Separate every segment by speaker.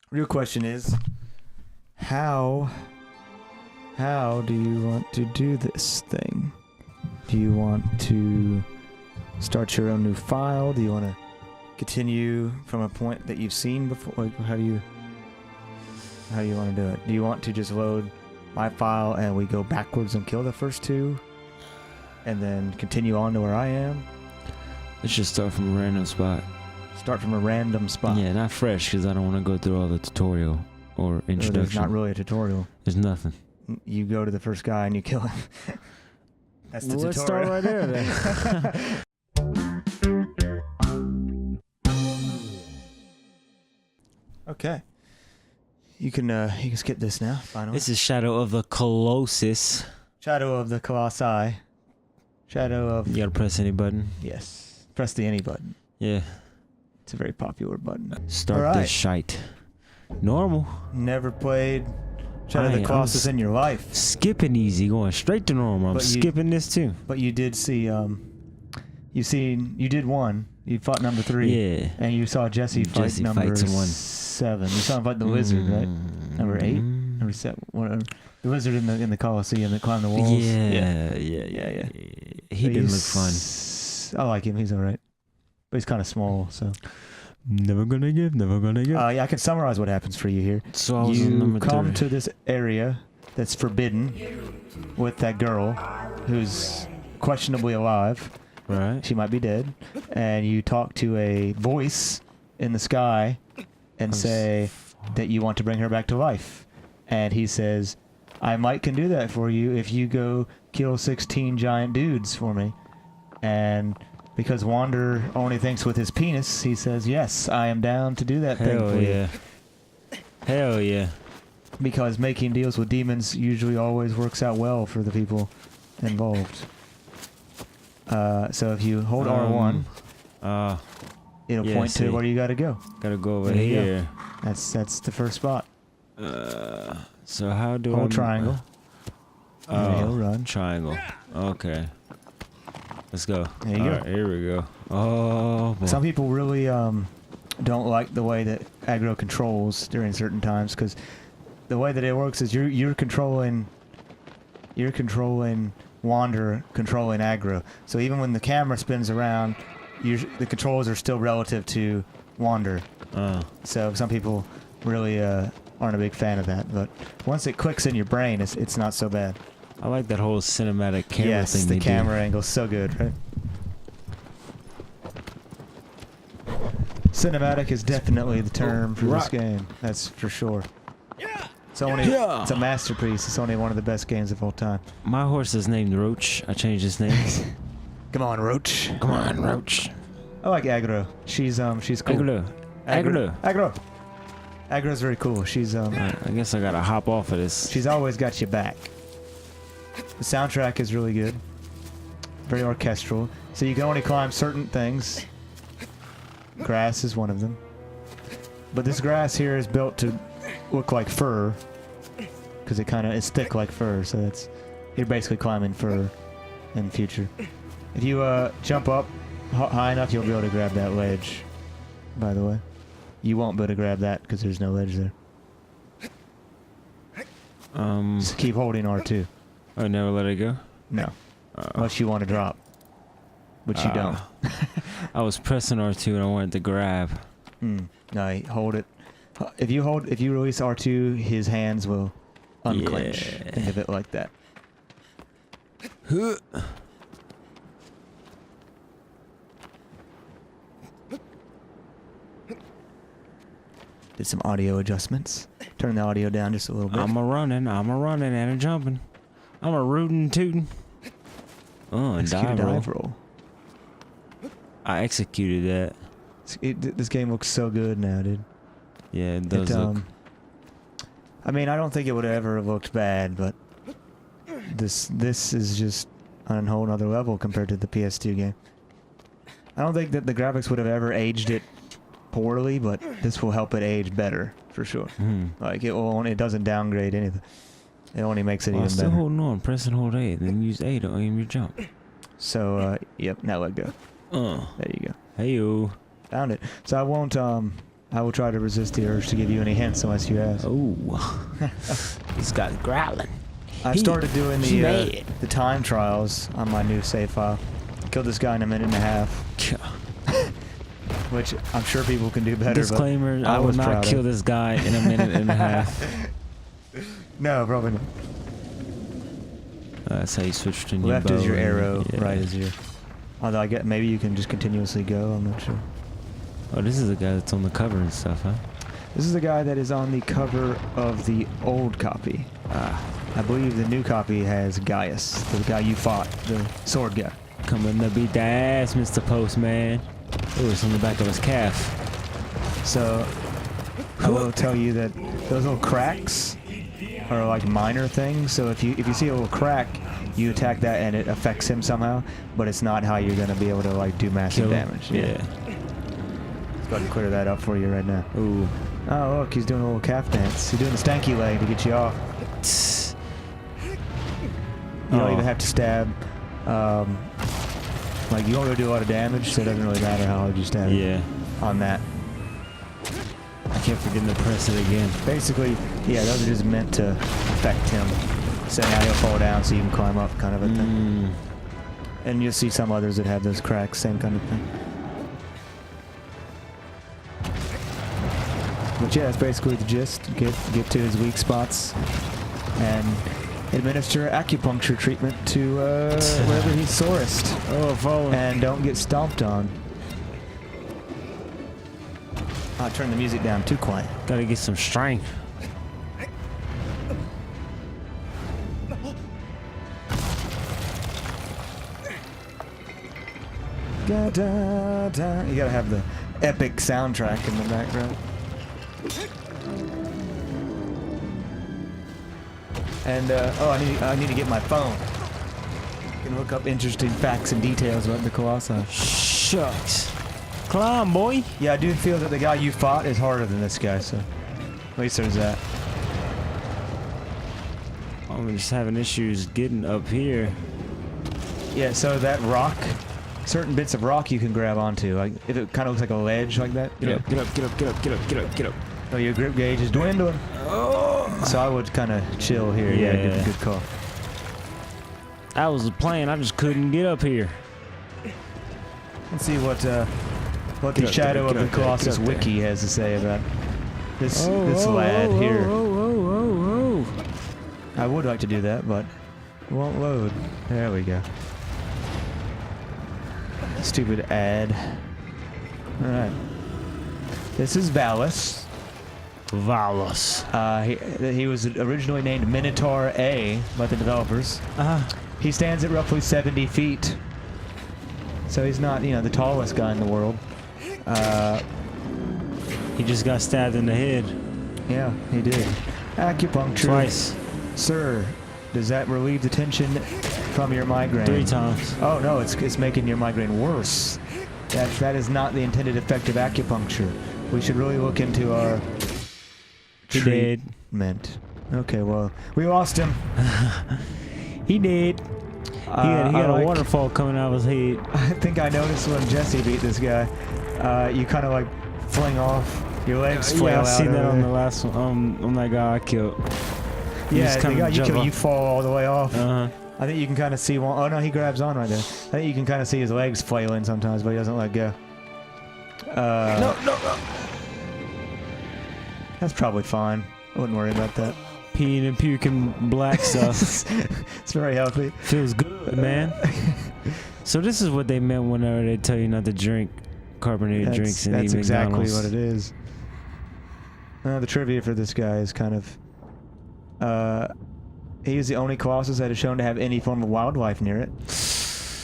Speaker 1: Real question is, how do you want to do this thing? Do you want to start your own new file? Do you want to continue from a point that you've seen before? Like, how do you want to do it? Do you want to just load my file and we go backwards and kill the first two, and then continue on to where I am?
Speaker 2: Let's just start from a random spot.
Speaker 1: Start from a random spot.
Speaker 2: Yeah, not fresh, because I don't want to go through all the tutorial or introduction.
Speaker 1: There's not really a tutorial.
Speaker 2: There's nothing.
Speaker 1: You go to the first guy and you kill him. That's the
Speaker 2: Let's
Speaker 1: tutorial.
Speaker 2: start right there then.
Speaker 1: Okay. You can skip this now, finally.
Speaker 2: This is Shadow of the Colossus.
Speaker 1: Shadow of the Colossi. Shadow of...
Speaker 2: You gotta press any button.
Speaker 1: Yes. Press the any button.
Speaker 2: Yeah.
Speaker 1: It's a very popular button.
Speaker 2: Start this shite. Normal.
Speaker 1: Never played Shadow of the Colossus in your life.
Speaker 2: Skipping easy, going straight to normal. I'm skipping this too.
Speaker 1: But you did see, you did one. You fought number 3.
Speaker 2: Yeah.
Speaker 1: And you saw Jesse fight number 7. You saw him fight the lizard, right? Number 8? Number 7? Whatever. The lizard in the Colosseum that climbed the walls.
Speaker 2: Yeah. He didn't look fun.
Speaker 1: I like him. He's alright. But he's kind of small, so...
Speaker 2: Never gonna give.
Speaker 1: Yeah, I can summarize what happens for you here.
Speaker 2: So I was
Speaker 1: you
Speaker 2: number
Speaker 1: come
Speaker 2: 3.
Speaker 1: to this area that's forbidden with that girl who's questionably alive.
Speaker 2: Right.
Speaker 1: She might be dead. And you talk to a voice in the sky and say that you want to bring her back to life. And he says, I can do that for you if you go kill 16 giant dudes for me. And... because Wander only thinks with his penis, he says, yes, I am down to do that thing for you.
Speaker 2: Hell yeah.
Speaker 1: Because making deals with demons usually always works out well for the people involved. So if you hold R1, it'll point to where you gotta go.
Speaker 2: Gotta go over here.
Speaker 1: Go. That's the first spot.
Speaker 2: So how do I...
Speaker 1: Hold triangle. He'll run.
Speaker 2: Triangle. Okay. Let's go.
Speaker 1: There you go.
Speaker 2: Right, here we go. Oh, boy.
Speaker 1: Some people really don't like the way that aggro controls during certain times, because the way that it works is you're controlling Wander, controlling aggro. So even when the camera spins around, the controls are still relative to Wander. So some people really aren't a big fan of that, but once it clicks in your brain, it's not so bad.
Speaker 2: I like that whole cinematic camera thing.
Speaker 1: Yes, the camera angle's so good, right? Cinematic is definitely the term for this game. That's for sure. It's a masterpiece. It's only one of the best games of all time.
Speaker 2: My horse is named Roach. I changed his name.
Speaker 1: Come on, Roach.
Speaker 2: Come on, Roach.
Speaker 1: I like Aggro. She's cool. Aggro. Aggro's very cool. She's
Speaker 2: I guess I gotta hop off of this.
Speaker 1: She's always got you back. The soundtrack is really good. Very orchestral. So you can only climb certain things. Grass is one of them. But this grass here is built to look like fur. Because it's thick like fur. So you're basically climbing fur in the future. If you jump up high enough, you'll be able to grab that ledge. By the way. You won't be able to grab that because there's no ledge there. Just keep holding R2.
Speaker 2: Oh, never let it go?
Speaker 1: No. Unless you want to drop. Which you don't.
Speaker 2: I was pressing R2 and I wanted to grab.
Speaker 1: No, hold it. If you release R2, his hands will unclench.
Speaker 2: Yeah.
Speaker 1: Think of it like that. Did some audio adjustments. Turn the audio down just a little bit.
Speaker 2: I'm a running and a jumping. I'm a rootin' tootin'. Oh, and dive roll. I executed that.
Speaker 1: This game looks so good now, dude.
Speaker 2: Yeah, it does look...
Speaker 1: I mean, I don't think it would have ever looked bad, but this is just on a whole other level compared to the PS2 game. I don't think that the graphics would have ever aged it poorly, but this will help it age better, for sure. Like, it doesn't downgrade anything. It only makes it even better.
Speaker 2: Still holding on. Press and hold A, then use A to aim your jump.
Speaker 1: So, yep, now let go. There you go.
Speaker 2: Hey-o.
Speaker 1: Found it. So I won't I will try to resist the urge to give you any hints unless you ask.
Speaker 2: Oh, he's got growling.
Speaker 1: I've started doing the time trials on my new save file. Killed this guy in 1.5 minutes. Which I'm sure people can do better.
Speaker 2: Disclaimer, I will not kill this guy in 1.5 minutes.
Speaker 1: No, probably not.
Speaker 2: That's how you switch to new
Speaker 1: Left
Speaker 2: bow
Speaker 1: is your
Speaker 2: and-
Speaker 1: arrow,
Speaker 2: yeah.
Speaker 1: right is your... Although I get maybe you can just continuously go, I'm not sure.
Speaker 2: Oh, this is the guy that's on the cover and stuff, huh?
Speaker 1: This is the guy that is on the cover of the old copy. I believe the new copy has Gaius, the guy you fought, the sword guy.
Speaker 2: Coming to beat the ass, Mr. Postman. Oh, it's on the back of his calf.
Speaker 1: So, I will tell you that those little cracks are like minor things. So if you see a little crack, you attack that and it affects him somehow, but it's not how you're gonna be able to like do massive damage.
Speaker 2: Yeah.
Speaker 1: Let's go ahead and clear that up for you right now.
Speaker 2: Ooh.
Speaker 1: Oh look, he's doing a little calf dance. He's doing the stanky leg to get you off. You don't even have to stab. Like you don't really do a lot of damage, so it doesn't really matter how hard you stab.
Speaker 2: Yeah.
Speaker 1: On that.
Speaker 2: I kept forgetting to press it again.
Speaker 1: Basically, yeah, those are just meant to affect him. So now he'll fall down so you can climb up, kind of a thing. And you'll see some others that have those cracks, same kind of thing. But yeah, that's basically the gist. Get to his weak spots and administer acupuncture treatment to wherever he's sorest.
Speaker 2: Oh, falling.
Speaker 1: And don't get stomped on. I'll turn the music down, too quiet.
Speaker 2: Gotta get some strength.
Speaker 1: Da, da, da. You gotta have the epic soundtrack in the background. And oh, I need to get my phone. I can look up interesting facts and details about the Colossus.
Speaker 2: Shucks. Climb, boy.
Speaker 1: Yeah, I do feel that the guy you fought is harder than this guy, so at least there's that.
Speaker 2: I'm just having issues getting up here.
Speaker 1: Yeah, so that rock, certain bits of rock you can grab onto. Like if it kind of looks like a ledge like that.
Speaker 2: Get up, get up, get up, get up, get up, get up, get up.
Speaker 1: Oh, your grip gauge is dwindling.
Speaker 2: Oh.
Speaker 1: So I would kind of chill here. Yeah, good call.
Speaker 2: That was the plan. I just couldn't get up here.
Speaker 1: Let's see what the Shadow of the Colossus wiki has to say about this lad here.
Speaker 2: Oh.
Speaker 1: I would like to do that, but it won't load. There we go. Stupid ad. All right. This is Valus.
Speaker 2: Valus.
Speaker 1: He was originally named Minotaur A by the developers. He stands at roughly 70 feet. So he's not, the tallest guy in the world.
Speaker 2: He just got stabbed in the head.
Speaker 1: Yeah, he did. Acupuncture.
Speaker 2: Twice.
Speaker 1: Sir, does that relieve the tension from your migraine?
Speaker 2: 3 times.
Speaker 1: Oh no, it's making your migraine worse. That is not the intended effect of acupuncture. We should really look into our treatment. Okay, well, we lost him.
Speaker 2: He did. He had a waterfall coming out of his head.
Speaker 1: I think I noticed when Jesse beat this guy. You kind of like fling off. Your legs flail out.
Speaker 2: Yeah, I seen that on the last one. On that guy I killed.
Speaker 1: Yeah, the guy you kill, you fall all the way off.
Speaker 2: Uh-huh.
Speaker 1: I think you can kind of see one. Oh no, he grabs on right there. I think you can kind of see his legs flailing sometimes, but he doesn't let go. No. That's probably fine. I wouldn't worry about that.
Speaker 2: Peeing and puking black stuff.
Speaker 1: It's very healthy.
Speaker 2: Feels good, man. So this is what they meant whenever they tell you not to drink carbonated drinks and
Speaker 1: that's
Speaker 2: eat
Speaker 1: exactly
Speaker 2: McDonald's.
Speaker 1: what it is. The trivia for this guy is kind of... he is the only Colossus that is shown to have any form of wildlife near it.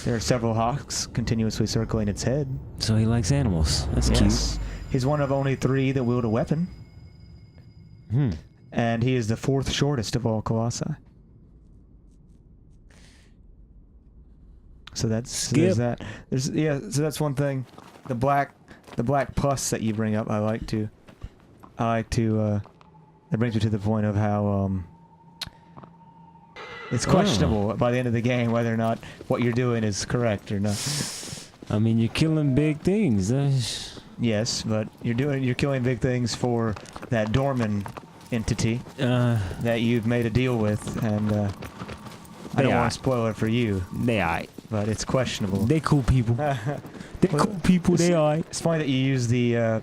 Speaker 1: There are several hawks continuously circling its head.
Speaker 2: So he likes animals. That's cute.
Speaker 1: He's one of only 3 that wield a weapon. And he is the 4th shortest of all Colossi. So there's that. So that's one thing. The black pus that you bring up, I like to that brings me to the point of how it's questionable by the end of the game whether or not what you're doing is correct or not.
Speaker 2: I mean, you're killing big things.
Speaker 1: Yes, but you're killing big things for that Dorman entity that you've made a deal with, and I don't want to spoil it for you.
Speaker 2: They alright.
Speaker 1: But it's questionable.
Speaker 2: They cool people. They cool people. They alright.
Speaker 1: It's funny that you use the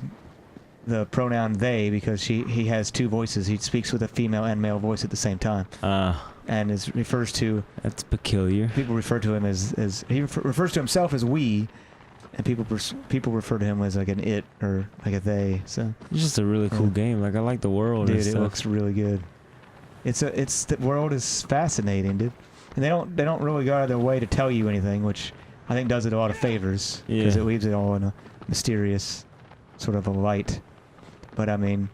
Speaker 1: pronoun they because he has two voices. He speaks with a female and male voice at the same time. And refers to.
Speaker 2: That's peculiar.
Speaker 1: People refer to him as he refers to himself as we, and people refer to him as like an it or like a they. So
Speaker 2: it's just a really cool game. Like I like the world.
Speaker 1: Dude,
Speaker 2: and stuff.
Speaker 1: It looks really good. The world is fascinating, dude. And they don't really go out of their way to tell you anything, which I think does it a lot of favors because it leaves it all in a mysterious sort of a light. But I mean,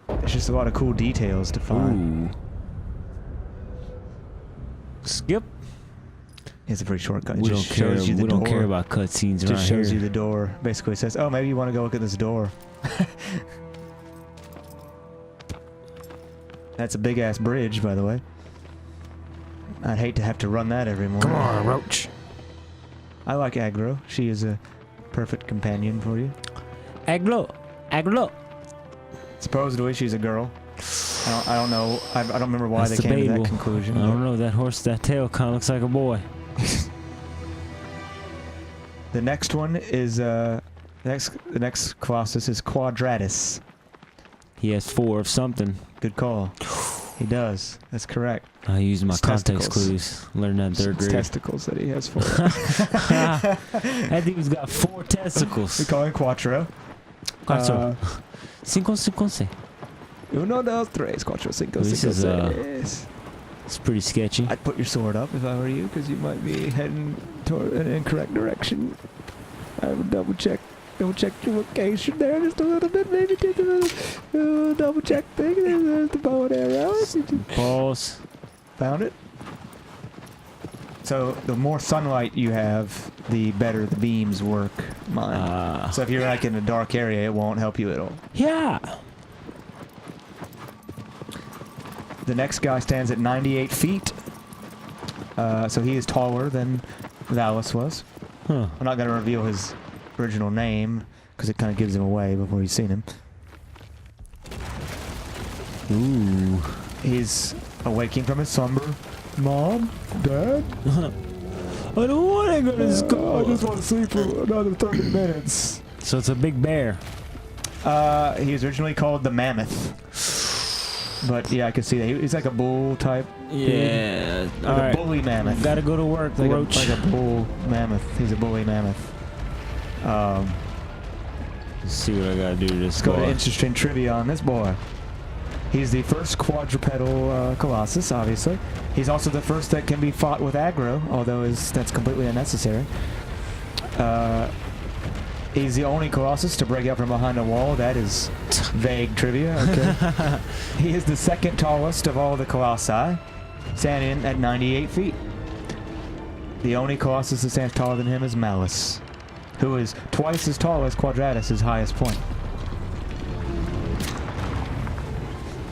Speaker 1: it's just a lot of cool details to find.
Speaker 2: Ooh. Skip.
Speaker 1: It's a pretty shortcut.
Speaker 2: We don't care. We don't care about cutscenes. It
Speaker 1: just shows you the door. Basically, it says, "Oh, maybe you want to go look at this door." That's a big ass bridge, by the way. I'd hate to have to run that every morning.
Speaker 2: Come on, Roach.
Speaker 1: I like Aggro. She is a perfect companion for you.
Speaker 2: Aggro.
Speaker 1: Supposedly, she's a girl. I don't know. I don't remember why
Speaker 2: That's
Speaker 1: they came
Speaker 2: debatable.
Speaker 1: to that conclusion.
Speaker 2: I don't know. That horse, that tail kind of looks like a boy.
Speaker 1: The next one is the next Colossus is Quadratus.
Speaker 2: He has 4 of something.
Speaker 1: Good call. He does. That's correct.
Speaker 2: I used my
Speaker 1: It's
Speaker 2: context
Speaker 1: testicles.
Speaker 2: clues. Learned that in 3rd grade.
Speaker 1: Testicles that he has 4.
Speaker 2: That dude's got 4 testicles.
Speaker 1: We call him Quattro.
Speaker 2: Quattro. Cinco.
Speaker 1: Uno, dos, tres, cuatro, cinco,
Speaker 2: This
Speaker 1: cinco,
Speaker 2: is,
Speaker 1: seis.
Speaker 2: It's pretty sketchy.
Speaker 1: I'd put your sword up if I were you, because you might be heading toward an incorrect direction. I would double check your location there just a little bit, maybe do the little double check thing. There's the bow and arrow.
Speaker 2: Pause.
Speaker 1: Found it. So the more sunlight you have, the better the beams work. Mine. So if you're like in a dark area, it won't help you at all.
Speaker 2: Yeah.
Speaker 1: The next guy stands at 98 feet. So he is taller than Valus was.
Speaker 2: Huh.
Speaker 1: I'm not going to reveal his original name because it kind of gives him away before you've seen him.
Speaker 2: Ooh.
Speaker 1: He's awaking from his slumber. Mom? Dad?
Speaker 2: I don't want to go to school.
Speaker 1: I just want to sleep for another 30 minutes.
Speaker 2: So it's a big bear.
Speaker 1: He was originally called the Mammoth. But yeah, I can see that. He's like a bull type.
Speaker 2: Yeah.
Speaker 1: Like a bully mammoth.
Speaker 2: Gotta go to work,
Speaker 1: like
Speaker 2: Roach.
Speaker 1: like a bull mammoth. He's a bully mammoth.
Speaker 2: Let's see what I gotta do to this
Speaker 1: Let's go to
Speaker 2: guy.
Speaker 1: interesting trivia on this boy. He's the first quadrupedal Colossus, obviously. He's also the first that can be fought with aggro, although that's completely unnecessary. He's the only Colossus to break out from behind a wall. That is vague trivia. Okay. He is the second tallest of all the Colossi, standing at 98 feet. The only Colossus that stands taller than him is Malus, who is twice as tall as Quadratus' highest point.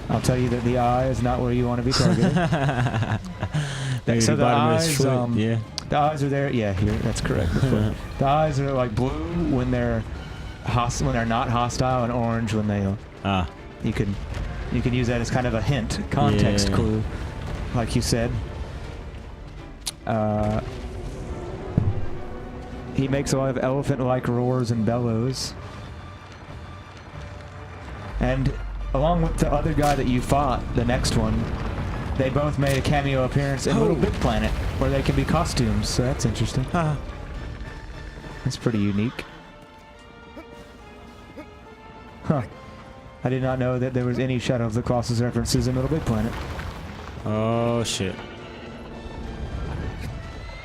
Speaker 1: I'll tell you that the eye is not where you want to be targeted. So the eyes,
Speaker 2: yeah.
Speaker 1: The eyes are there. Yeah, here. That's correct. The eyes are like blue when they're when they're not hostile, and orange when they. You can use that as kind of a hint, context clue, like you said. He makes a lot of elephant-like roars and bellows, and along with the other guy that you fought, the next one, they both made a cameo appearance in Little Big Planet, where they can be costumes, so that's interesting. That's pretty unique. Huh. I did not know that there was any Shadow of the Colossus references in Little Big Planet.
Speaker 2: Oh, shit.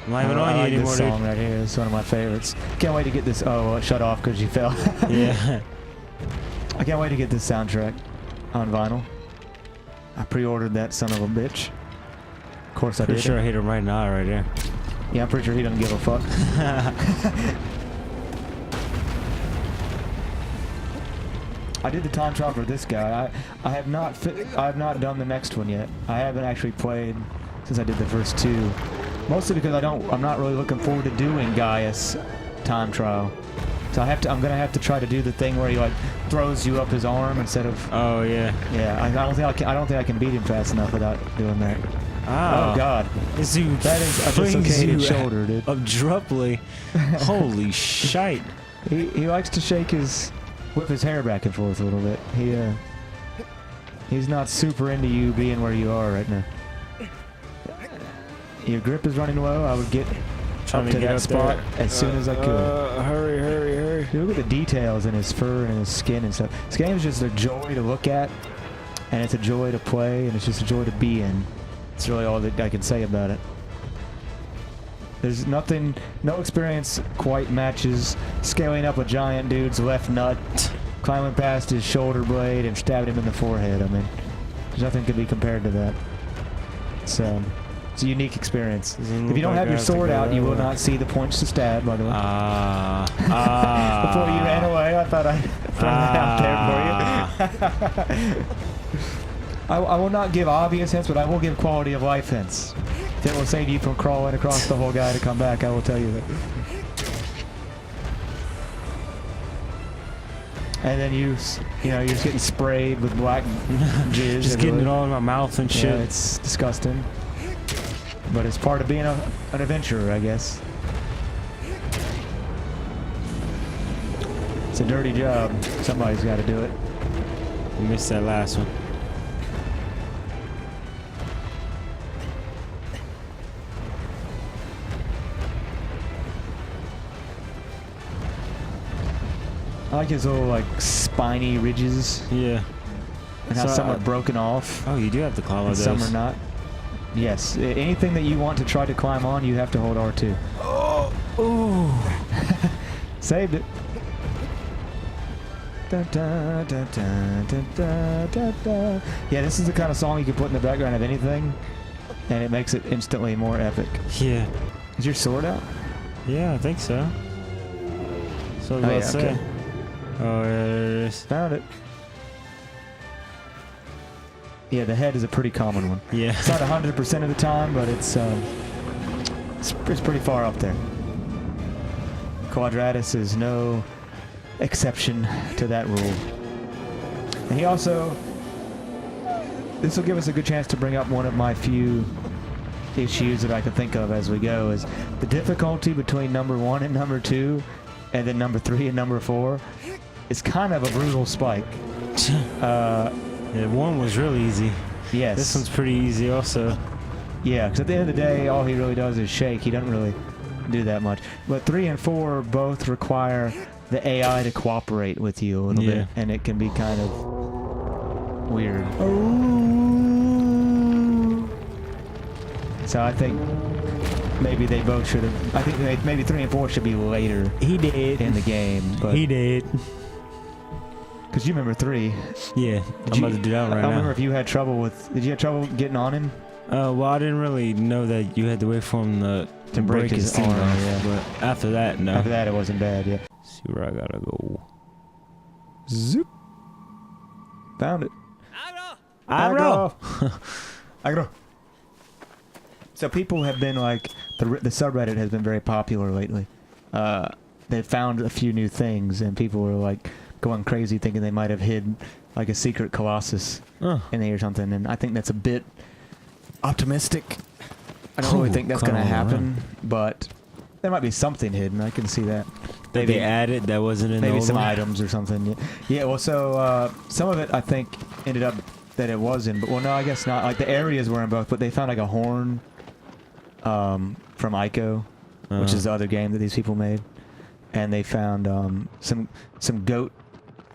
Speaker 2: I'm not even on you
Speaker 1: like
Speaker 2: anymore,
Speaker 1: this song right here. It's one of my favorites. Can't wait to get this. Oh, well, it shut off because you fell.
Speaker 2: Yeah.
Speaker 1: I can't wait to get this soundtrack on vinyl. I pre-ordered that son of a bitch. Of course I did.
Speaker 2: Pretty sure I hit him right in the eye right there.
Speaker 1: Yeah, I'm pretty sure he doesn't give a fuck. I did the time trial for this guy. I have not done the next one yet. I haven't actually played since I did the first 2. Mostly because I'm not really looking forward to doing Gaius time trial. So I'm gonna have to try to do the thing where he like throws you up his arm instead of.
Speaker 2: Oh yeah.
Speaker 1: Yeah, I don't think I can beat him fast enough without doing that.
Speaker 2: Oh
Speaker 1: God.
Speaker 2: This dude
Speaker 1: That is a dislocated shoulder, dude.
Speaker 2: Abruptly. Holy shite.
Speaker 1: He likes to whip his hair back and forth a little bit. He's not super into you being where you are right now. Your grip is running low. I would get
Speaker 2: Trying
Speaker 1: up
Speaker 2: to
Speaker 1: to
Speaker 2: get
Speaker 1: that
Speaker 2: up
Speaker 1: spot
Speaker 2: there.
Speaker 1: as soon as I could.
Speaker 2: Hurry.
Speaker 1: Dude, look at the details in his fur and his skin and stuff. This game is just a joy to look at, and it's a joy to play, and it's just a joy to be in. It's really all that I can say about it. There's nothing, no experience quite matches scaling up a giant dude's left nut, climbing past his shoulder blade, and stabbing him in the forehead. I mean, there's nothing can be compared to that. It's a unique experience. If you don't have your sword out, you will not see the points to stab, by the way. Before you ran away, I thought I'd throw that out there for you. I will not give obvious hints, but I will give quality of life hints. That will save you from crawling across the whole guy to come back, I will tell you that. And then you're just getting sprayed with black jizz.
Speaker 2: Just getting it all in my mouth and shit.
Speaker 1: Yeah, it's disgusting. But it's part of being an adventurer, I guess. It's a dirty job. Somebody's got to do it.
Speaker 2: You missed that last one.
Speaker 1: I like his little like spiny ridges.
Speaker 2: Yeah.
Speaker 1: And how some are broken off.
Speaker 2: Oh, you do have to climb on
Speaker 1: And
Speaker 2: those.
Speaker 1: some are not. Yes. Anything that you want to try to climb on, you have to hold R2.
Speaker 2: Oh. Ooh.
Speaker 1: Saved it. Dun, dun, dun, dun, dun, dun, dun, dun. Yeah, this is the kind of song you can put in the background of anything, and it makes it instantly more epic.
Speaker 2: Yeah.
Speaker 1: Is your sword out?
Speaker 2: Yeah, I think so. So
Speaker 1: Oh, yeah,
Speaker 2: let's say.
Speaker 1: okay.
Speaker 2: Oh, yeah, there it is.
Speaker 1: Found it. Yeah, the head is a pretty common one.
Speaker 2: Yeah.
Speaker 1: It's not 100% of the time, but it's pretty far up there. Quadratus is no exception to that rule. And he also... This will give us a good chance to bring up one of my few issues that I can think of as we go, is the difficulty between number 1 and number 2, and then number 3 and number 4. It's kind of a brutal spike.
Speaker 2: Yeah, 1 was real easy.
Speaker 1: Yes.
Speaker 2: This one's pretty easy also.
Speaker 1: Yeah, because at the end of the day, all he really does is shake. He doesn't really do that much. But 3 and 4 both require the AI to cooperate with you a little bit, and it can be kind of weird. So I think maybe they both should have... I think maybe 3 and 4 should be later
Speaker 2: He did.
Speaker 1: in the game. But
Speaker 2: He did.
Speaker 1: because you remember 3.
Speaker 2: Yeah, I'm about to do that right
Speaker 1: I don't remember
Speaker 2: now.
Speaker 1: if you had trouble with... Did you have trouble getting on him?
Speaker 2: Well, I didn't really know that you had to wait for him to break his
Speaker 1: thing
Speaker 2: arm.
Speaker 1: off, yeah.
Speaker 2: But after that, no.
Speaker 1: After that, it wasn't bad, yeah.
Speaker 2: See where I gotta go.
Speaker 1: Zoop. Found it.
Speaker 2: Agro!
Speaker 1: Agro. So people have been like... The subreddit has been very popular lately. They've found a few new things, and people were like going crazy thinking they might have hid like a secret Colossus in there or something, and I think that's a bit optimistic. I don't really think that's going to happen, but there might be something hidden. I can see that.
Speaker 2: That they added that wasn't in the
Speaker 1: Maybe
Speaker 2: old
Speaker 1: some
Speaker 2: one?
Speaker 1: items or something. Yeah, well, so some of it I think ended up that it was in, but well, no, I guess not. Like the areas were in both, but they found like a horn from Ico, which is the other game that these people made, and they found some goat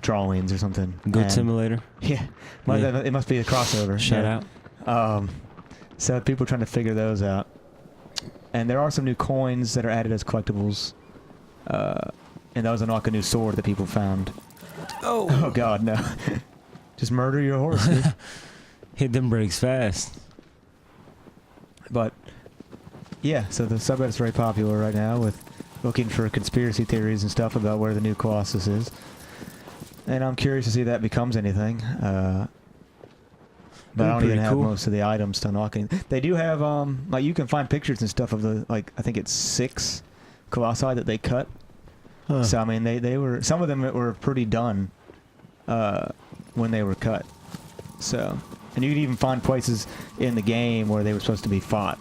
Speaker 1: drawings or something.
Speaker 2: Goat Simulator.
Speaker 1: Yeah,
Speaker 2: Yeah.
Speaker 1: it must be a crossover.
Speaker 2: Shout out.
Speaker 1: So people are trying to figure those out, and there are some new coins that are added as collectibles, and those unlock a new sword that people found. Oh God, no! Just murder your horse, dude.
Speaker 2: Hit them brakes fast.
Speaker 1: But yeah, so the subreddit's very popular right now with looking for conspiracy theories and stuff about where the new Colossus is. And I'm curious to see if that becomes anything. But I don't even have most of the items to unlock. They do have, like, you can find pictures and stuff of the, like, I think it's 6 Colossi that they cut.
Speaker 2: Huh.
Speaker 1: So I mean, they were, some of them were pretty done when they were cut. So, and you could even find places in the game where they were supposed to be fought,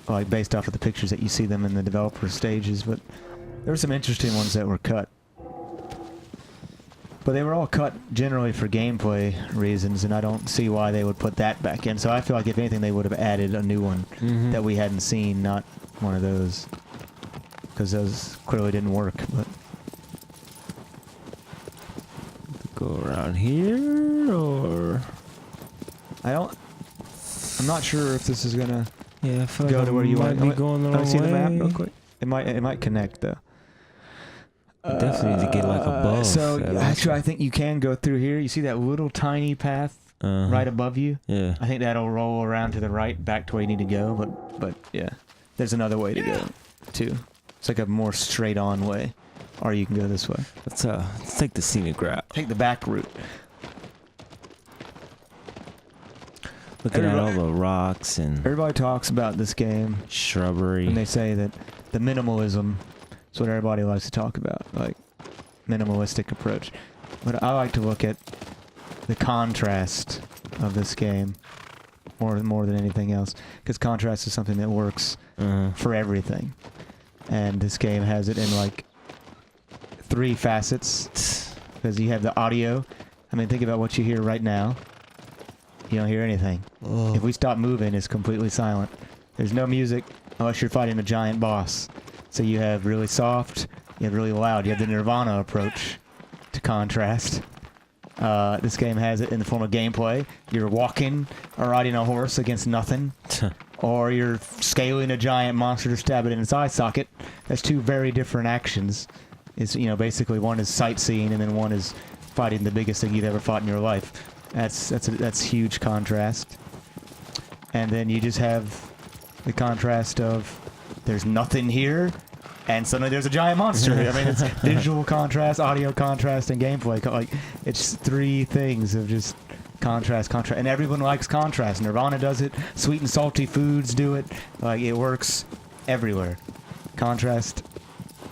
Speaker 1: like based off of the pictures that you see them in the developer stages. But there were some interesting ones that were cut. But they were all cut generally for gameplay reasons, and I don't see why they would put that back in. So I feel like if anything, they would have added a new one that we hadn't seen, not one of those, because those clearly didn't work. But
Speaker 2: go around here, or
Speaker 1: I'm not sure if this is gonna
Speaker 2: I feel
Speaker 1: go
Speaker 2: like
Speaker 1: to where you want.
Speaker 2: Be going the
Speaker 1: Let me
Speaker 2: wrong
Speaker 1: see the map
Speaker 2: way.
Speaker 1: real quick. It might connect though.
Speaker 2: Definitely need to get like above.
Speaker 1: So
Speaker 2: that
Speaker 1: actually, I think you can go through here. You see that little tiny path right above you?
Speaker 2: Yeah.
Speaker 1: I think that'll roll around to the right, back to where you need to go. But yeah, there's another way to go too. It's like a more straight-on way, or you can go this way.
Speaker 2: Let's take the scenic route.
Speaker 1: Take the back route.
Speaker 2: Looking at all the rocks and
Speaker 1: Everybody talks about this game,
Speaker 2: shrubbery.
Speaker 1: and they say that the minimalism is what everybody likes to talk about, like minimalistic approach. But I like to look at the contrast of this game more than anything else, because contrast is something that works for everything, and this game has it in like 3 facets. Because you have the audio. I mean, think about what you hear right now. You don't hear anything. If we stop moving, it's completely silent. There's no music unless you're fighting a giant boss. So you have really soft, you have really loud. You have the Nirvana approach to contrast. This game has it in the form of gameplay. You're walking or riding a horse against nothing. Or you're scaling a giant monster to stab it in its eye socket. That's 2 very different actions. It's, basically one is sightseeing and then one is fighting the biggest thing you've ever fought in your life. That's huge contrast. And then you just have the contrast of there's nothing here, and suddenly there's a giant monster. I mean, it's visual contrast, audio contrast, and gameplay. Like, it's 3 things of just contrast, and everyone likes contrast. Nirvana does it. Sweet and salty foods do it. Like, it works everywhere. Contrast,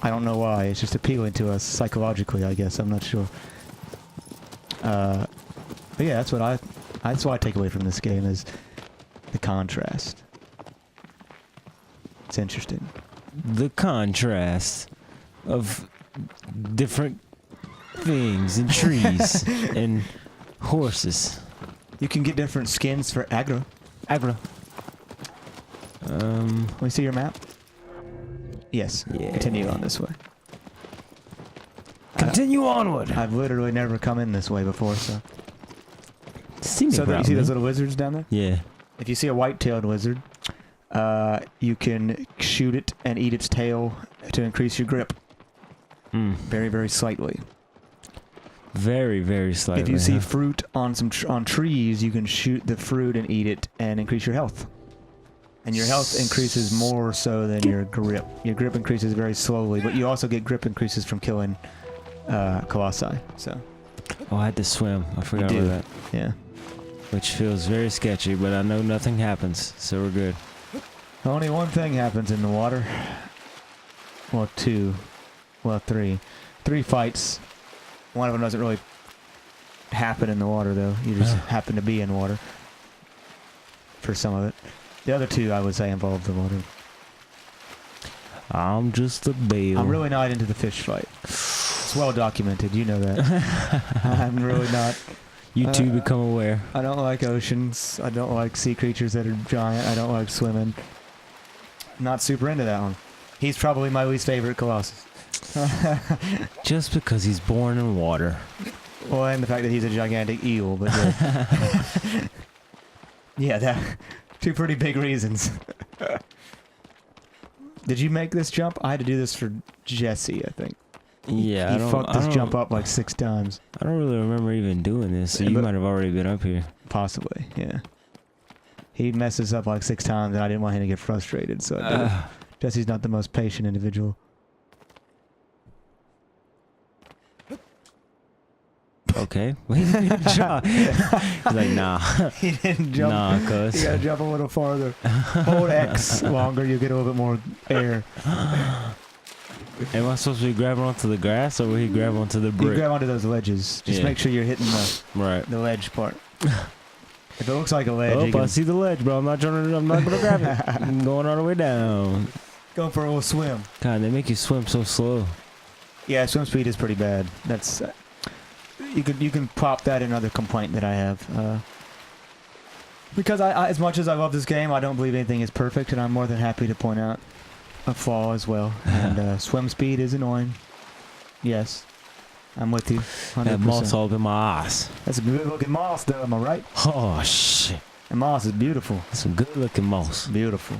Speaker 1: I don't know why. It's just appealing to us psychologically, I guess. I'm not sure. But yeah, that's what I take away from this game is the contrast. It's interesting.
Speaker 2: The contrast of different things and trees and horses.
Speaker 1: You can get different skins for aggro. Let me see your map. Yes.
Speaker 2: Yeah.
Speaker 1: Continue on this way.
Speaker 2: Continue onward.
Speaker 1: I've literally never come in this way before, so.
Speaker 2: Scenic
Speaker 1: So you
Speaker 2: route,
Speaker 1: see
Speaker 2: man.
Speaker 1: those little wizards down there?
Speaker 2: Yeah.
Speaker 1: If you see a white-tailed wizard, you can shoot it and eat its tail to increase your grip. Very, very slightly.
Speaker 2: Very, very slightly.
Speaker 1: If you see fruit on on trees, you can shoot the fruit and eat it and increase your health. And your health increases more so than your grip. Your grip increases very slowly, but you also get grip increases from killing Colossi. So.
Speaker 2: Oh, I had to swim. I forgot
Speaker 1: You do.
Speaker 2: about that.
Speaker 1: Yeah.
Speaker 2: Which feels very sketchy, but I know nothing happens, so we're good.
Speaker 1: Only one thing happens in the water. Well, 2. Well, 3. 3 fights. One of them doesn't really happen in the water, though. You just happen to be in water. For some of it. The other 2, I would say, involve the water.
Speaker 2: I'm just a bail.
Speaker 1: I'm really not into the fish fight. It's well documented. You know that. I'm really not.
Speaker 2: You two become aware.
Speaker 1: I don't like oceans. I don't like sea creatures that are giant. I don't like swimming. Not super into that one. He's probably my least favorite Colossus.
Speaker 2: Just because he's born in water.
Speaker 1: Well, and the fact that he's a gigantic eel, but yeah. Yeah, that 2 pretty big reasons. Did you make this jump? I had to do this for Jesse, I think.
Speaker 2: Yeah,
Speaker 1: He fucked this jump up like 6 times.
Speaker 2: I don't really remember even doing this, so
Speaker 1: Yeah,
Speaker 2: you
Speaker 1: but-
Speaker 2: might have already been up here.
Speaker 1: Possibly, yeah. He messed this up like 6 times, and I didn't want him to get frustrated, so I did it. Jesse's not the most patient individual.
Speaker 2: Okay. Wait, jump. He's like, nah.
Speaker 1: He didn't jump.
Speaker 2: Nah, cuz.
Speaker 1: You gotta jump a little farther. Hold X longer, you get a little bit more air.
Speaker 2: Am I supposed to be grabbing onto the grass or will he grab onto the brick?
Speaker 1: You grab onto those ledges. Just make sure you're hitting the ledge part. If it looks like a ledge,
Speaker 2: I see the ledge, bro. I'm not gonna grab it. I'm going all the way down.
Speaker 1: Go for a little swim.
Speaker 2: God, they make you swim so slow.
Speaker 1: Yeah, swim speed is pretty bad. That's you can pop that in another complaint that I have. Because I as much as I love this game, I don't believe anything is perfect, and I'm more than happy to point out a flaw as well. And swim speed is annoying. Yes, I'm with you. 100%.
Speaker 2: That moss all up in my eyes.
Speaker 1: That's a good looking moss, though. Am I right?
Speaker 2: Oh shit!
Speaker 1: And moss is beautiful.
Speaker 2: That's some good looking moss.
Speaker 1: Beautiful.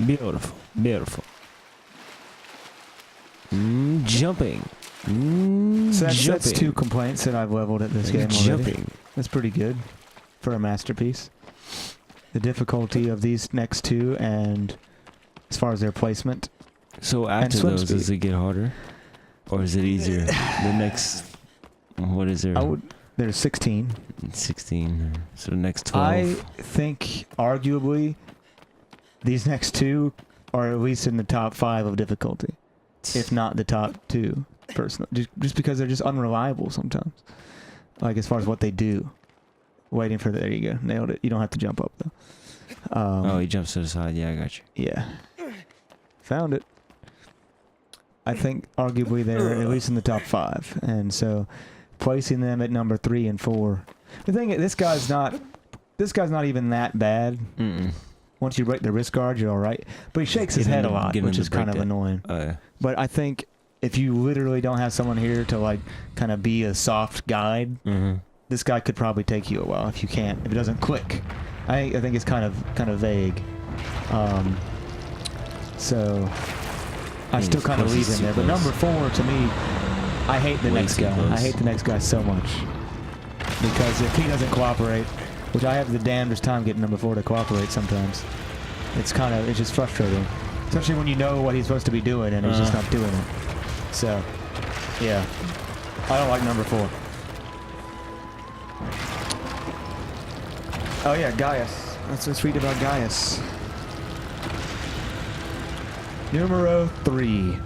Speaker 2: Beautiful. Beautiful. Jumping.
Speaker 1: So that's 2 complaints that I've leveled at this game already.
Speaker 2: Jumping.
Speaker 1: That's pretty good for a masterpiece. The difficulty of these next 2 and as far as their placement.
Speaker 2: So after those, does it get harder? Or is it easier? The next... What is there?
Speaker 1: There's 16.
Speaker 2: 16. So the next 12.
Speaker 1: I think, arguably, these next 2 are at least in the top 5 of difficulty. If not the top 2, personally. Just because they're just unreliable sometimes. Like, as far as what they do. Waiting for there you go. Nailed it. You don't have to jump up, though.
Speaker 2: Oh, he jumps to the side. Yeah, I got you.
Speaker 1: Yeah. Found it. I think, arguably, they're at least in the top 5. And so, placing them at number 3 and 4. The thing is, this guy's not even that bad. Once you break the wrist guard, you're all right. But he shakes his head a lot, which is kind of annoying.
Speaker 2: Yeah.
Speaker 1: But I think if you literally don't have someone here to like kind of be a soft guide, this guy could probably take you a while if you can't. If it doesn't click, I think it's kind of vague. So I still kind of leave him there. But number 4 to me, I hate the next guy. I hate the next guy so much because if he doesn't cooperate. Which I have the damnedest time getting number 4 to cooperate sometimes. It's just frustrating. Especially when you know what he's supposed to be doing and he's just not doing it. So, yeah. I don't like number 4. Oh yeah, Gaius. That's what's sweet about Gaius. Numero 3.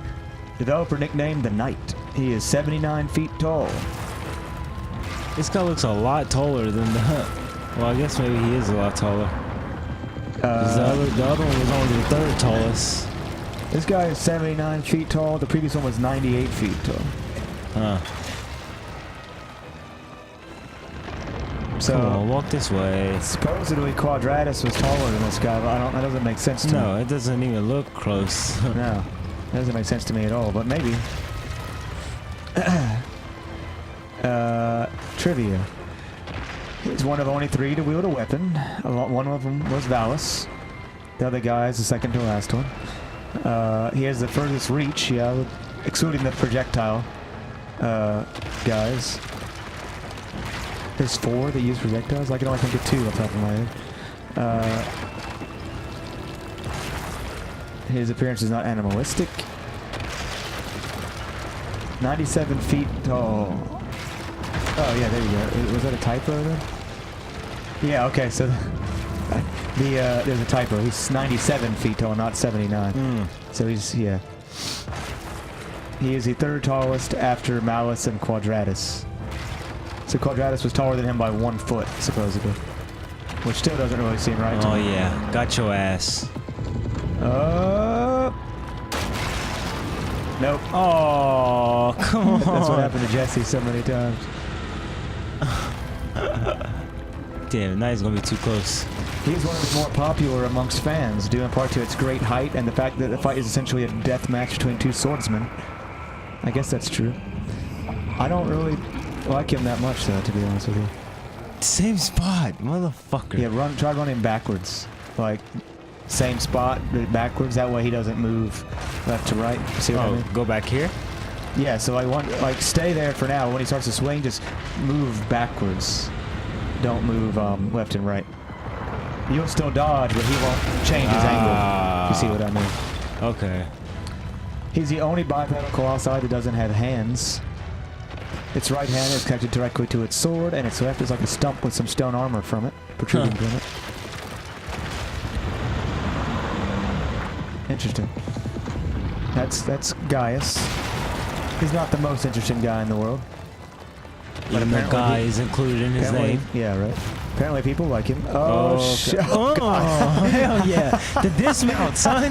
Speaker 1: Developer nicknamed The Knight. He is 79 feet tall.
Speaker 2: This guy looks a lot taller than the... Well, I guess maybe he is a lot taller. The other one was only the 3rd tallest.
Speaker 1: This guy is 79 feet tall. The previous one was 98 feet tall. So,
Speaker 2: come on, walk this way.
Speaker 1: Supposedly Quadratus was taller than this guy, but that doesn't make sense to me.
Speaker 2: No, it doesn't even look close.
Speaker 1: No, that doesn't make sense to me at all, but maybe. Trivia. He's one of only 3 to wield a weapon. One of them was Valus. The other guy is the second to last one. He has the furthest reach, excluding the projectile guys. There's 4 that use projectiles? I can only think of 2 on top of my head. His appearance is not animalistic. 97 feet tall. Oh yeah, there you go. Was that a typo then? Yeah, okay, so there's a typo. He's 97 feet tall, not 79. So he's, yeah. He is the 3rd tallest after Malus and Quadratus. So Quadratus was taller than him by 1 foot, supposedly. Which still doesn't really seem right to me.
Speaker 2: Oh yeah, got your ass.
Speaker 1: Nope.
Speaker 2: Oh, come on.
Speaker 1: That's what happened to Jesse so many times.
Speaker 2: Damn, now he's gonna be too close.
Speaker 1: He's one of the more popular amongst fans, due in part to its great height and the fact that the fight is essentially a death match between 2 swordsmen. I guess that's true. I don't really like him that much, though, to be honest with you.
Speaker 2: Same spot, motherfucker.
Speaker 1: Yeah, try running backwards. Like, same spot, but backwards. That way he doesn't move left to right. You see what I mean?
Speaker 2: Go back here?
Speaker 1: Yeah, so stay there for now. When he starts to swing, just move backwards. Don't move left and right. You'll still dodge, but he won't change his angle. You see what I mean?
Speaker 2: Okay.
Speaker 1: He's the only bipedal colossi that doesn't have hands. Its right hand is connected directly to its sword, and its left is like a stump with some stone armor from it, protruding from it. Interesting. That's Gaius. He's not the most interesting guy in the world.
Speaker 2: Even the guy is included in his name.
Speaker 1: Yeah, right. Apparently people like him. Oh, shit.
Speaker 2: Oh, hell yeah. The dismount, son.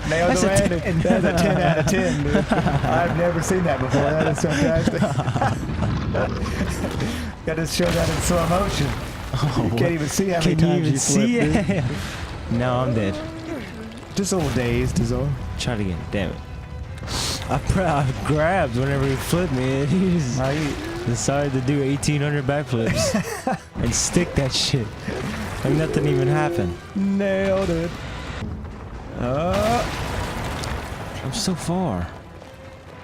Speaker 1: Nailed the landing. That's a 10 out of 10, dude. I've never seen that before. That is fantastic. Got to show that in slow motion. You can't even see how many times you flipped, dude.
Speaker 2: No, I'm dead.
Speaker 1: Just a little dazed is all.
Speaker 2: Try it again. Damn it. I grabbed whenever he flipped me, and he just decided to do 1,800 backflips and stick that shit. Like nothing even happened.
Speaker 1: Nailed it.
Speaker 2: I'm so far.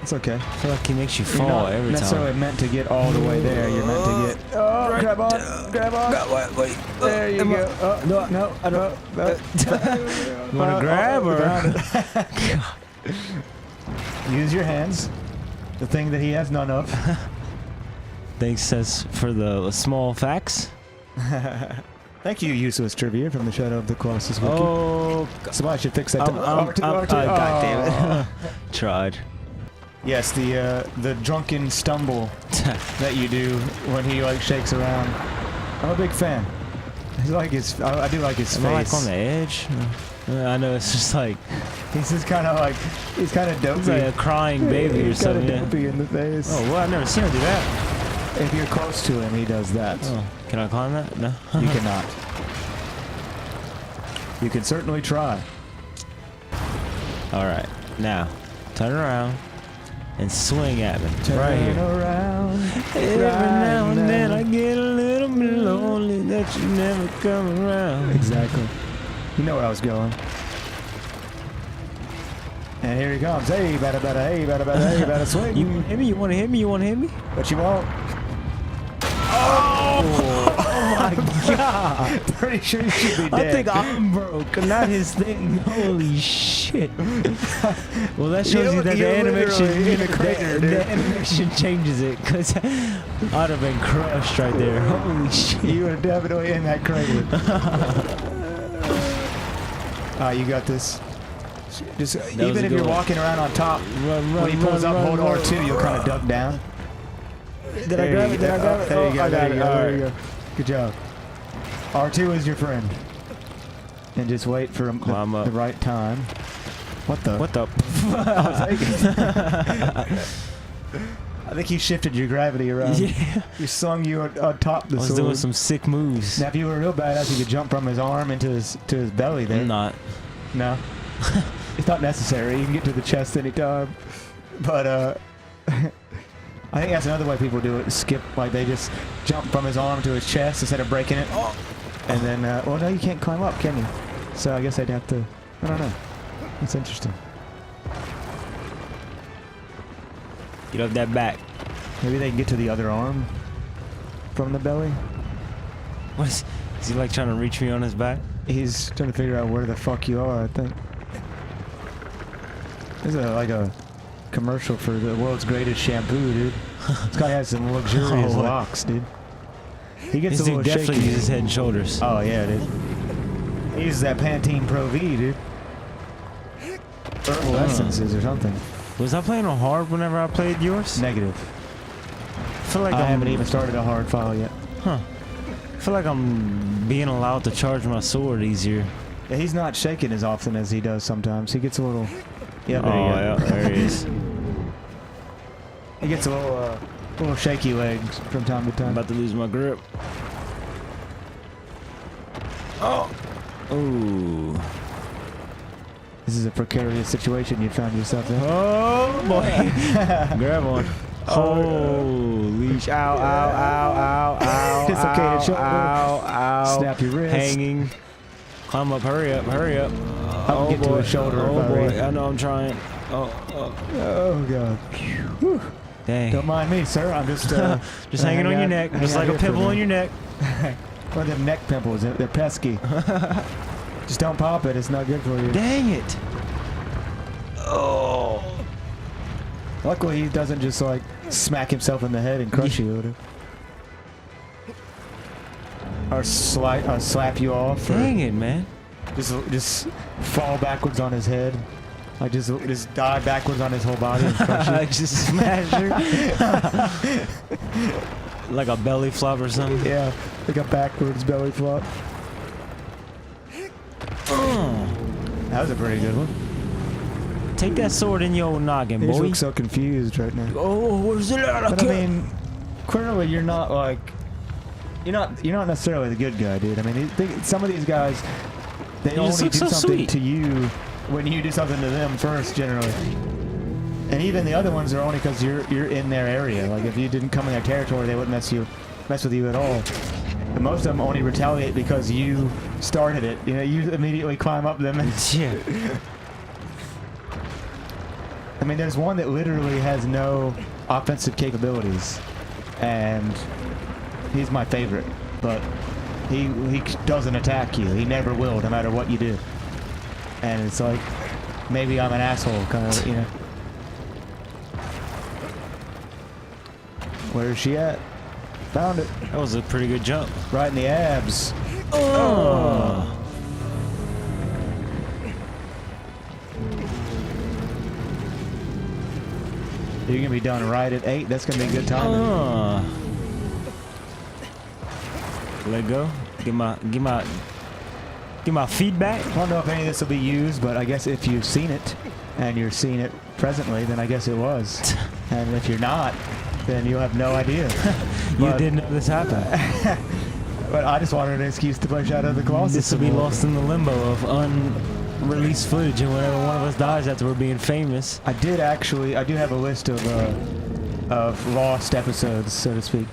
Speaker 1: It's okay.
Speaker 2: I feel like he makes you
Speaker 1: You're
Speaker 2: fall
Speaker 1: not
Speaker 2: every
Speaker 1: necessarily
Speaker 2: time.
Speaker 1: meant to get all the way there. You're meant to get. Oh, grab on, grab on.
Speaker 2: Wait.
Speaker 1: There you go. Oh, no, I don't.
Speaker 2: You want to grab or?
Speaker 1: Use your hands. The thing that he has none of.
Speaker 2: Thanks, says for the small facts.
Speaker 1: Thank you, useless trivia from the Shadow of the Colossus wiki.
Speaker 2: Oh,
Speaker 1: Somebody should fix that.
Speaker 2: God damn it. Tried.
Speaker 1: Yes, the drunken stumble that you do when he like shakes around. I'm a big fan. I do like his face.
Speaker 2: Am I like on the edge? I know it's just like
Speaker 1: he's just kind of like he's kind of dopey.
Speaker 2: He's like a crying baby or something.
Speaker 1: Kind of dopey in the face.
Speaker 2: Oh well, I've never seen him do that.
Speaker 1: If you're close to him, he does that.
Speaker 2: Oh, can I climb that? No.
Speaker 1: You cannot. You can certainly try.
Speaker 2: All right, now turn around and swing at me. Right here.
Speaker 1: Around,
Speaker 2: Every now and then I get a little bit lonely that you never come around.
Speaker 1: Exactly. You know where I was going. And here he comes. Hey, better, hey, better swing.
Speaker 2: You hit me? You want to hit me? You want to hit me?
Speaker 1: But you won't.
Speaker 2: Oh my god!
Speaker 1: Pretty sure you should be dead.
Speaker 2: I think I'm broke, not his thing. Holy shit! Well, that shows you that the animation
Speaker 1: in a crater, dude.
Speaker 2: the animation changes it, cause I'd have been crushed right there. Holy shit!
Speaker 1: You were definitely in that crater. You got this. Just even if you're walking around on top, when he pulls up, hold R2, you'll kind of duck down.
Speaker 2: Did I grab it? Did I grab it?
Speaker 1: There you go.
Speaker 2: There you go.
Speaker 1: Good job. R2 is your friend. And just wait for the right time. What the?
Speaker 2: What the?
Speaker 1: I think he shifted your gravity around.
Speaker 2: Yeah.
Speaker 1: He slung you on top of the sword.
Speaker 2: I was doing some sick moves.
Speaker 1: Now, if you were real badass, you could jump from his arm into his belly there.
Speaker 2: I'm not.
Speaker 1: No. It's not necessary. You can get to the chest anytime. But, I think that's another way people do it. Skip, like they just jump from his arm to his chest instead of breaking it. And then, well, no, you can't climb up, can you? So I guess they'd have to, I don't know. That's interesting.
Speaker 2: Get up that back.
Speaker 1: Maybe they can get to the other arm from the belly.
Speaker 2: What is he like trying to reach me on his back?
Speaker 1: He's trying to figure out where the fuck you are, I think. There's like a commercial for the world's greatest shampoo, dude. This guy has some luxurious locks, dude. He gets a little
Speaker 2: definitely
Speaker 1: shaky.
Speaker 2: uses Head and Shoulders.
Speaker 1: Oh yeah, dude. He uses that Pantene Pro V, dude. Herbal essences or something.
Speaker 2: Was I playing on hard whenever I played yours?
Speaker 1: Negative.
Speaker 2: I feel like
Speaker 1: I haven't even started a hard file yet.
Speaker 2: Huh. I feel like I'm being allowed to charge my sword easier.
Speaker 1: Yeah, he's not shaking as often as he does sometimes. He gets a little. Yeah, there you go.
Speaker 2: Yeah, there he is.
Speaker 1: He gets a little shaky legs from time to
Speaker 2: I'm
Speaker 1: time.
Speaker 2: about to lose my grip. Oh. Ooh.
Speaker 1: This is a precarious situation you found yourself in.
Speaker 2: Oh boy. Grab one. Holy sh! Ow! Ow! Ow! Ow! Ow!
Speaker 1: Dislocated shoulder.
Speaker 2: Ow! Ow!
Speaker 1: Snap your wrist.
Speaker 2: Hanging. Climb up! Hurry up! Hurry up!
Speaker 1: I'll get to his shoulder.
Speaker 2: Oh boy! I know I'm trying. Oh
Speaker 1: god. Whew.
Speaker 2: Dang.
Speaker 1: Don't mind me, sir. I'm just
Speaker 2: just hanging on your neck, just like a pimple on your neck.
Speaker 1: Well, them neck pimples, they're pesky. Just don't pop it. It's not good for you.
Speaker 2: Dang it! Oh.
Speaker 1: Luckily, he doesn't just like smack himself in the head and crush you with it. or slap you off.
Speaker 2: Dang it, man.
Speaker 1: Just fall backwards on his head. Like just die backwards on his whole body and crush you.
Speaker 2: Just smash her. Like a belly flop or something.
Speaker 1: Yeah, like a backwards belly flop. That was a pretty good one.
Speaker 2: Take that sword in your noggin,
Speaker 1: You
Speaker 2: boy.
Speaker 1: just look so confused right now.
Speaker 2: Oh, where's it at?
Speaker 1: But I mean, clearly you're not like you're not necessarily the good guy, dude. I mean, some of these guys, they
Speaker 2: You just
Speaker 1: only
Speaker 2: look
Speaker 1: do
Speaker 2: so
Speaker 1: something
Speaker 2: sweet.
Speaker 1: to you when you do something to them first, generally. And even the other ones are only because you're in their area. Like if you didn't come in their territory, they wouldn't mess with you at all. And most of them only retaliate because you started it. You know, you immediately climb up them. And
Speaker 2: Yeah.
Speaker 1: I mean, there's one that literally has no offensive capabilities, and he's my favorite. But he doesn't attack you. He never will, no matter what you do. And it's like, maybe I'm an asshole, kind of, you know. Where is she at? Found it.
Speaker 2: That was a pretty good jump.
Speaker 1: Right in the abs.
Speaker 2: Oh.
Speaker 1: You're gonna be done right at 8. That's gonna be a good time.
Speaker 2: Let go. Get my feedback.
Speaker 1: I don't know if any of this will be used, but I guess if you've seen it and you're seeing it presently, then I guess it was. And if you're not, then you'll have no idea.
Speaker 2: You didn't know this happened.
Speaker 1: But I just wanted an excuse to play Shadow of the Colossus.
Speaker 2: This will be lost in the limbo of unreleased footage, and whenever one of us dies after we're being famous.
Speaker 1: I do have a list of lost episodes, so to speak.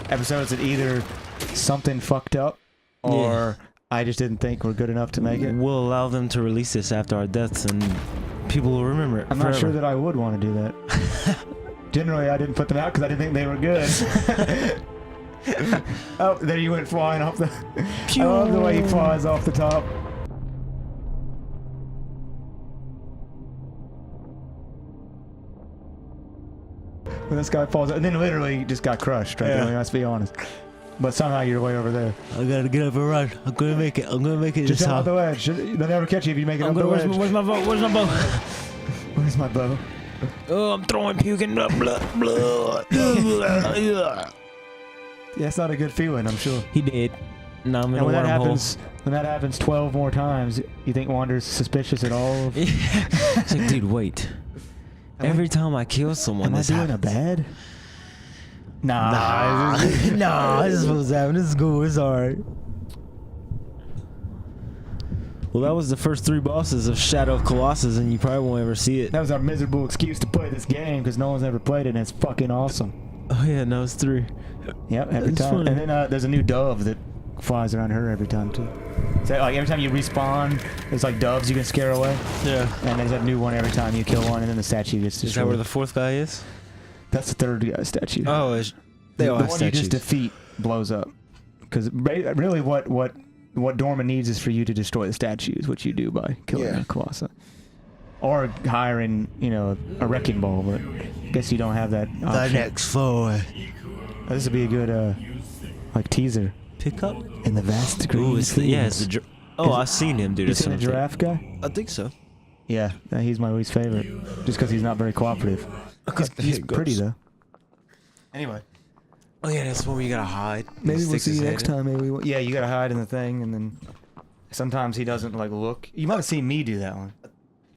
Speaker 1: Episodes that either something fucked up or I just didn't think were good enough to make it.
Speaker 2: We'll allow them to release this after our deaths, and people will remember it.
Speaker 1: I'm not sure that I would want to do that. Generally, I didn't put them out because I didn't think they were good. Oh, there you went flying off the... I love the way he flies off the top. When this guy falls out, and then literally just got crushed, right there, let's be honest. But somehow you're way over there.
Speaker 2: I gotta get up and run. I'm gonna make it. I'm gonna make it.
Speaker 1: Just jump off the ledge. They'll never catch you if you make it up the ledge.
Speaker 2: Where's my bow? Where's my bow?
Speaker 1: Where's my bow?
Speaker 2: Oh, I'm throwing puking up blood.
Speaker 1: Yeah, it's not a good feeling, I'm sure.
Speaker 2: He did. No, I'm in
Speaker 1: And
Speaker 2: a
Speaker 1: when
Speaker 2: wormhole.
Speaker 1: that happens 12 more times, you think Wander's suspicious at all?
Speaker 2: It's like, dude, wait. Every time I kill someone,
Speaker 1: Am I
Speaker 2: this
Speaker 1: doing
Speaker 2: happens.
Speaker 1: a bad? Nah.
Speaker 2: Nah, this is what's happening. This is cool. It's alright. Well, that was the first 3 bosses of Shadow of Colossus, and you probably won't ever see it.
Speaker 1: That was our miserable excuse to play this game because no one's ever played it, and it's fucking awesome.
Speaker 2: Oh yeah, no, it's 3.
Speaker 1: Yep, every
Speaker 2: It's
Speaker 1: time.
Speaker 2: funny.
Speaker 1: And then there's a new dove that flies around her every time too. So like every time you respawn, there's like doves you can scare away,
Speaker 2: Yeah.
Speaker 1: and there's a new one every time you kill one, and then the statue gets destroyed.
Speaker 2: Is that where the 4th guy is?
Speaker 1: That's the 3rd guy statue.
Speaker 2: Oh, they all
Speaker 1: the
Speaker 2: have
Speaker 1: one
Speaker 2: statues.
Speaker 1: you just defeat blows up. Because really, what Dorma needs is for you to destroy the statues, which you do by killing the Colossus, or hiring, a wrecking ball. But I guess you don't have that option.
Speaker 2: The next 4.
Speaker 1: This would be a good teaser.
Speaker 2: Pick up.
Speaker 1: In the vast green
Speaker 2: Ooh, it's the
Speaker 1: fields.
Speaker 2: I've seen him, dude.
Speaker 1: You seen the giraffe guy?
Speaker 2: I think so.
Speaker 1: Yeah, he's my least favorite. Just because he's not very cooperative. He's pretty though. Anyway.
Speaker 2: Oh yeah, that's where you gotta hide.
Speaker 1: Maybe we'll see you next time. Maybe yeah, you gotta hide in the thing, and then sometimes he doesn't look. You might have seen me do that one.